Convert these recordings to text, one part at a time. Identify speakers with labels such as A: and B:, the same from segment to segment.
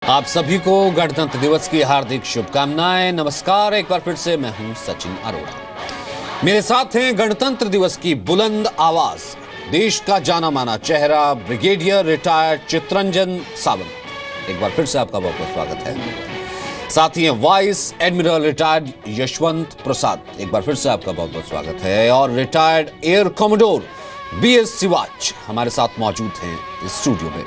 A: आप सभी को गणतंत्र दिवस की हार्दिक शुभकामनाएं। नमस्कार, एक बार फिर से मैं हूं सचिन अरोड़ा। मेरे साथ हैं गणतंत्र दिवस की बुलंद आवाज, देश का जाना माना चेहरा ब्रिगेडियर रिटायर्ड चित्तरंजन सावंत। एक बार फिर से आपका बहुत बहुत स्वागत है। साथ ही हैं वाइस एडमिरल रिटायर्ड यशवंत प्रसाद। एक बार फिर से आपका बहुत बहुत स्वागत है। और retired air commodore BS Siwach हमारे साथ मौजूद हैं इस स्टूडियो में।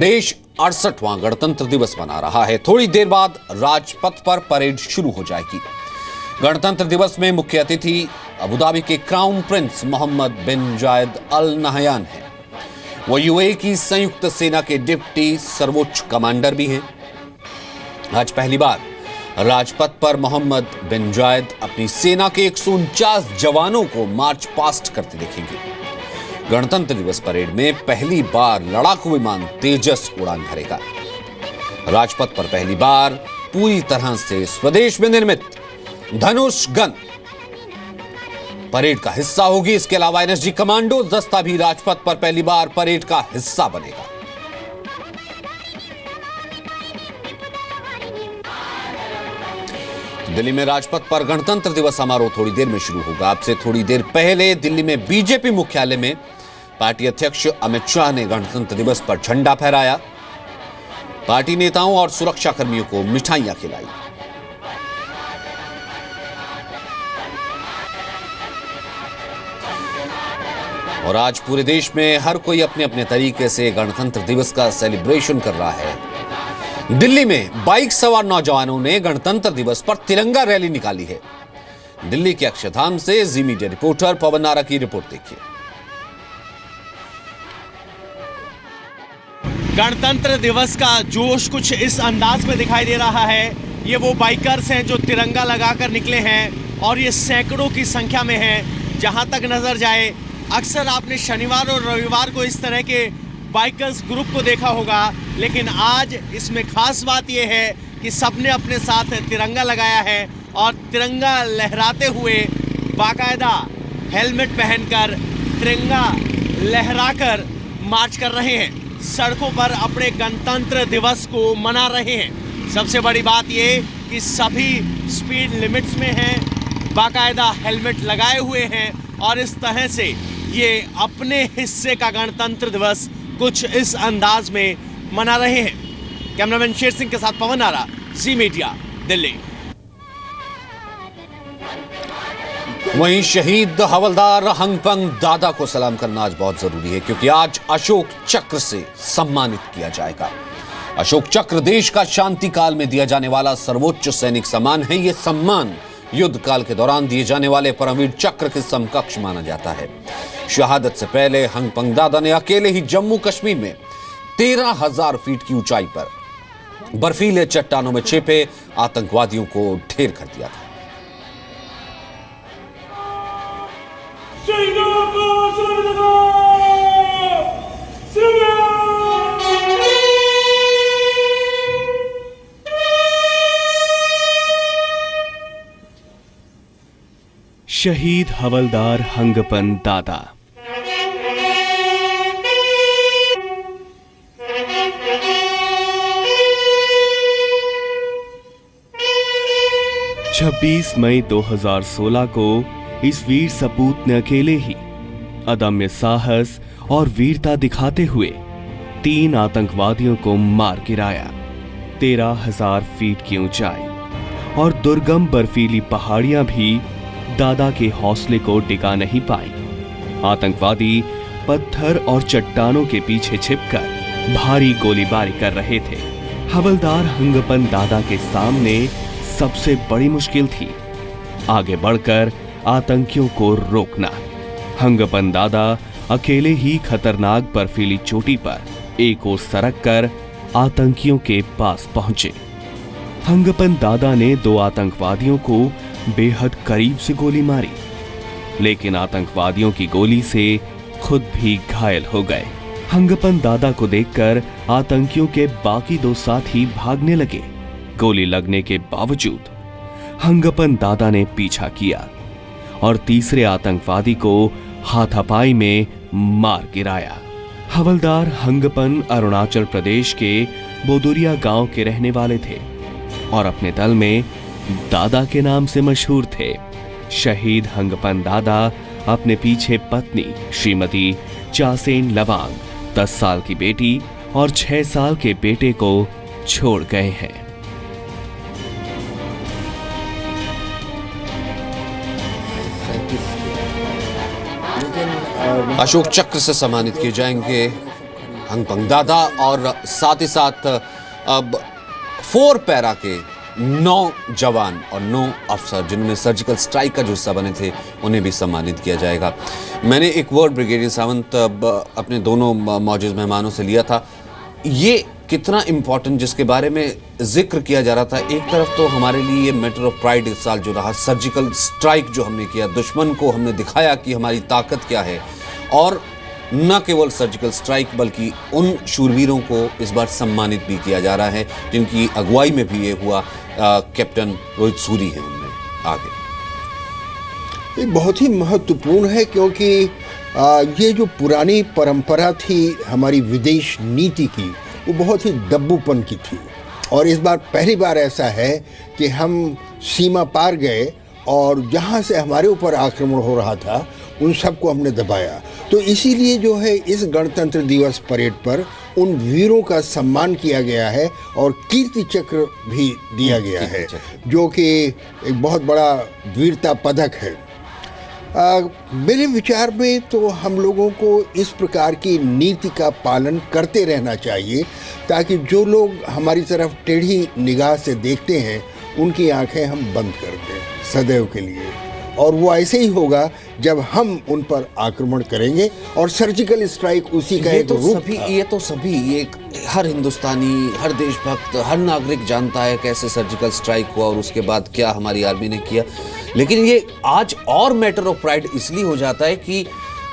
A: देश 68वां गणतंत्र दिवस मना रहा है। थोड़ी देर बाद राजपथ पर परेड शुरू हो जाएगी। गणतंत्र दिवस में मुख्य अतिथि अबुधाबी के क्राउन प्रिंस मोहम्मद बिन जायद अल नहयान हैं। वो UAE की संयुक्त सेना के डिप्टी सर्वोच्च कमांडर भी हैं। आज पहली बार राजपथ पर मोहम्मद बिन जायद अपनी सेना के 149 जवानों को मार्च पास्ट करते देखेंगे। गणतंत्र दिवस परेड में पहली बार लड़ाकू विमान तेजस उड़ान भरेगा। राजपथ पर पहली बार पूरी तरह से स्वदेश में निर्मित धनुष गन परेड का हिस्सा होगी। इसके अलावा NSG कमांडो दस्ता भी राजपथ पर पहली बार परेड का हिस्सा बनेगा। दिल्ली में राजपथ पर गणतंत्र दिवस समारोह थोड़ी देर में शुरू होगा। आपसे थोड़ी देर पहले दिल्ली में बीजेपी मुख्यालय में पार्टी अध्यक्ष अमित शाह ने गणतंत्र दिवस पर झंडा फहराया। पार्टी नेताओं और सुरक्षा कर्मियों को मिठाइयां खिलाई। और आज पूरे देश में हर कोई अपने अपने तरीके से गणतंत्र दिवस का सेलिब्रेशन कर रहा है। दिल्ली में बाइक सवार नौजवानों ने गणतंत्र दिवस पर तिरंगा रैली निकाली है। दिल्ली के अक्षरधाम से जी मीडिया रिपोर्टर पवन नारा की रिपोर्ट देखिए।
B: गणतंत्र दिवस का जोश कुछ इस अंदाज में दिखाई दे रहा है। ये वो बाइकर्स हैं जो तिरंगा लगाकर निकले हैं और ये सैकड़ों की संख्या में हैं। जहां तक नजर जाए, अक्सर आपने शनिवार और रविवार को इस तरह के बाइकर्स ग्रुप को देखा होगा, लेकिन आज इसमें खास बात यह है कि सबने अपने साथ तिरंगा लगाया है और तिरंगा लहराते हुए बाकायदा हेलमेट पहनकर तिरंगा लहराकर मार्च कर रहे हैं। सड़कों पर अपने गणतंत्र दिवस को मना रहे हैं। सबसे बड़ी बात ये कि सभी स्पीड लिमिट्स में हैं, बाकायदा हेलमेट लगाए हुए हैं और इस तरह से ये अपने हिस्से का गणतंत्र दिवस कुछ इस अंदाज में मना रहे हैं। कैमरामैन शेर सिंह के साथ पवन नारा, जी मीडिया, दिल्ली।
A: वहीं शहीद हवलदार हंगपंग दादा को सलाम करना आज बहुत जरूरी है, क्योंकि आज अशोक चक्र से सम्मानित किया जाएगा। अशोक चक्र देश का शांति काल में दिया जाने वाला सर्वोच्च सैनिक सम्मान है। यह सम्मान युद्ध काल के दौरान दिए जाने वाले परमवीर चक्र के समकक्ष माना जाता है। शहादत से पहले हंगपंग दादा ने अकेले ही जम्मू कश्मीर में 13,000 फीट की ऊंचाई पर बर्फीले चट्टानों में छिपे आतंकवादियों को ढेर कर दिया था।
C: शहीद हवलदार हंगपन दादा। छब्बीस मई 2016 को इस वीर सपूत ने अकेले ही अदम्य साहस और वीरता दिखाते हुए 3 आतंकवादियों को मार गिराया। 13,000 फीट की ऊंचाई और दुर्गम बर्फीली पहाड़ियां भी दादा के हौसले को टिका नहीं पाई। आतंकवादी पत्थर और चट्टानों के पीछे छिपकर भारी गोलीबारी कर रहे थे। हवलदार हंगपन दादा के सामने सबसे बड़ी मुश्किल थी आगे बढ़कर आतंकियों को रोकना। हंगपन दादा अकेले ही खतरनाक बर्फीली चोटी पर एक ओर सरक कर आतंकियों के पास पहुंचे। हंगपन दादा ने 2 आतंकवादियों को बेहद करीब से गोली मारी, लेकिन आतंकवादियों की गोली से खुद भी घायल हो गए। हंगपन दादा को देखकर आतंकियों के बाकी 2 साथी भागने लगे। गोली लगने के बावजूद हंगपन दादा ने पीछा किया और तीसरे आतंकवादी को हाथापाई में मार गिराया। हवलदार हंगपन अरुणाचल प्रदेश के बोदुरिया गांव के रहने वाले थे और अपने दल में दादा के नाम से मशहूर थे। शहीद हंगपन दादा अपने पीछे पत्नी श्रीमती चासेन लवांग, 10 साल की बेटी और 6 साल के बेटे को छोड़ गए हैं।
A: अशोक चक्र से सम्मानित किए जाएंगे हंगपन दादा और साथ ही साथ अब 4 पैरा के 9 जवान और 9 अफसर जिन्होंने सर्जिकल स्ट्राइक का जो हिस्सा बने थे उन्हें भी सम्मानित किया जाएगा। मैंने एक वर्ड ब्रिगेडियर सावंत अपने दोनों मौजूद मेहमानों से लिया था। ये कितना इम्पोर्टेंट जिसके बारे में जिक्र किया जा रहा था, एक तरफ तो हमारे लिए ये मैटर ऑफ प्राइड इस साल जो रहा, सर्जिकल स्ट्राइक जो हमने किया, दुश्मन को हमने दिखाया कि हमारी ताकत क्या है, और न केवल सर्जिकल स्ट्राइक बल्कि उन शूरवीरों को इस बार सम्मानित भी किया जा रहा है जिनकी अगुवाई में भी ये हुआ। कैप्टन रोहित सूरी हैं उनमें आगे।
D: ये बहुत ही महत्वपूर्ण है क्योंकि ये जो पुरानी परंपरा थी हमारी विदेश नीति की, वो बहुत ही दब्बूपन की थी और इस बार पहली बार ऐसा है कि हम सीमा पार गए और जहाँ से हमारे ऊपर आक्रमण हो रहा था उन सबको हमने दबाया। तो इसीलिए जो है इस गणतंत्र दिवस परेड पर उन वीरों का सम्मान किया गया है और कीर्ति चक्र भी दिया गया है जो कि एक बहुत बड़ा वीरता पदक है। मेरे विचार में तो हम लोगों को इस प्रकार की नीति का पालन करते रहना चाहिए ताकि जो लोग हमारी तरफ टेढ़ी निगाह से देखते हैं उनकी आंखें हम बंद कर दें सदैव के लिए, और वो ऐसे ही होगा जब हम उन पर आक्रमण करेंगे। और सर्जिकल स्ट्राइक उसी का एक रूप था।
A: ये हर हिंदुस्तानी, हर देशभक्त, हर नागरिक जानता है कैसे सर्जिकल स्ट्राइक हुआ और उसके बाद क्या हमारी आर्मी ने किया। लेकिन ये आज और मैटर ऑफ प्राइड इसलिए हो जाता है कि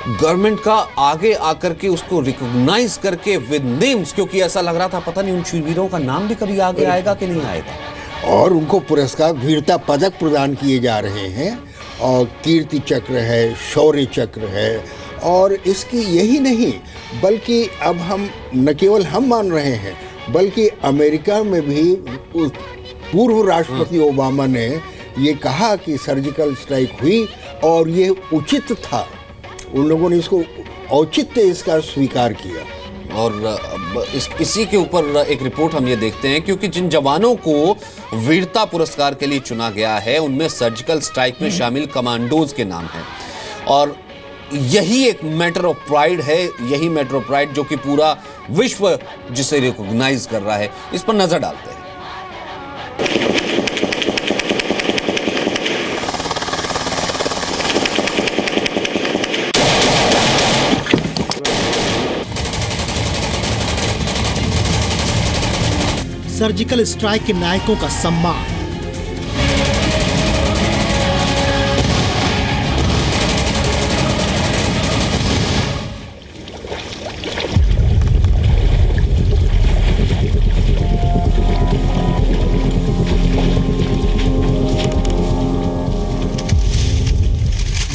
A: गवर्नमेंट का आगे आकर के उसको रिकॉग्नाइज करके विद नेम्स, क्योंकि ऐसा लग रहा था पता नहीं उन शूरवीरों का नाम भी कभी आगे आएगा कि नहीं आएगा,
D: और उनको पुरस्कार वीरता पदक प्रदान किए जा रहे हैं और कीर्ति चक्र है, शौर्य चक्र है। और इसकी यही नहीं बल्कि अब हम न केवल हम मान रहे हैं बल्कि अमेरिका में भी पूर्व राष्ट्रपति ओबामा ने ये कहा कि सर्जिकल स्ट्राइक हुई और ये उचित था। उन लोगों ने इसको औचित्य इसका स्वीकार किया।
A: और इसी के ऊपर एक रिपोर्ट हम ये देखते हैं क्योंकि जिन जवानों को वीरता पुरस्कार के लिए चुना गया है उनमें सर्जिकल स्ट्राइक में शामिल कमांडोज के नाम हैं, और यही एक मैटर ऑफ प्राइड है, यही मैटर ऑफ प्राइड जो कि पूरा विश्व जिसे रिकॉग्नाइज कर रहा है। इस पर नजर डालते हैं।
E: सर्जिकल स्ट्राइक के नायकों का सम्मान।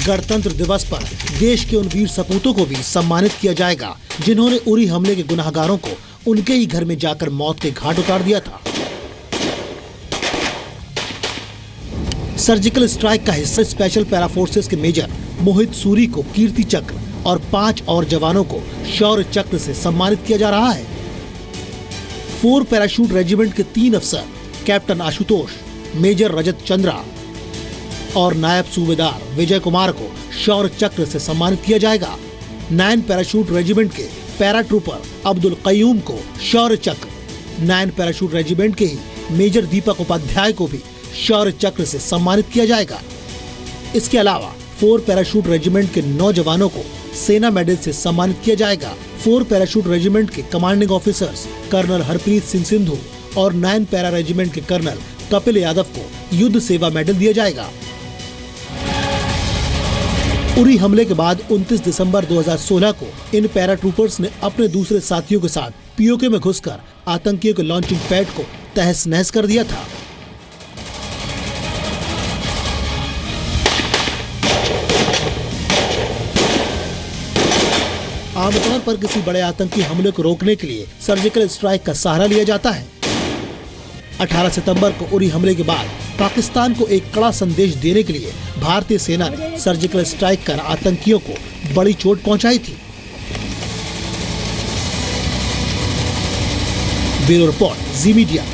E: गणतंत्र दिवस पर देश के उन वीर सपूतों को भी सम्मानित किया जाएगा जिन्होंने उरी हमले के गुनाहगारों को उनके ही घर में जाकर मौत के घाट उतार दिया था। सर्जिकल स्ट्राइक का हिस्सा स्पेशल पैरा फोर्सेस के मेजर मोहित सूरी को कीर्ति चक्र और 5 और जवानों को शौर्य चक्र से सम्मानित किया जा रहा है। 4 पैराशूट रेजिमेंट के 3 अफसर कैप्टन आशुतोष, मेजर रजत चंद्रा और नायब सूबेदार विजय कुमार को शौर्य चक्र से सम्मानित किया जाएगा। 9 पैराशूट रेजिमेंट के पैरा ट्रूपर अब्दुल कयूम को शौर्य चक्र, 9 पैराशूट रेजिमेंट के ही मेजर दीपक उपाध्याय को भी शौर्य चक्र से सम्मानित किया जाएगा। इसके अलावा 4 पैराशूट रेजिमेंट के 9 जवानों को सेना मेडल से सम्मानित किया जाएगा। 4 पैराशूट रेजिमेंट के commanding officers colonel Harpreet Singh Sidhu और 9 पैरा रेजिमेंट के कर्नल कपिल यादव को युद्ध सेवा मेडल दिया जाएगा। उरी हमले के बाद 29 दिसंबर 2016 को इन पैरा ट्रूपर्स ने अपने दूसरे साथियों के साथ पीओके में घुसकर आतंकियों के लॉन्चिंग पैड को तहस नहस कर दिया था। आमतौर पर किसी बड़े आतंकी हमले को रोकने के लिए सर्जिकल स्ट्राइक का सहारा लिया जाता है। 18 सितंबर को उरी हमले के बाद पाकिस्तान को एक कड़ा संदेश देने के लिए भारतीय सेना ने सर्जिकल स्ट्राइक कर आतंकियों को बड़ी चोट पहुंचाई थी। ब्यूरो रिपोर्ट, जी मीडिया।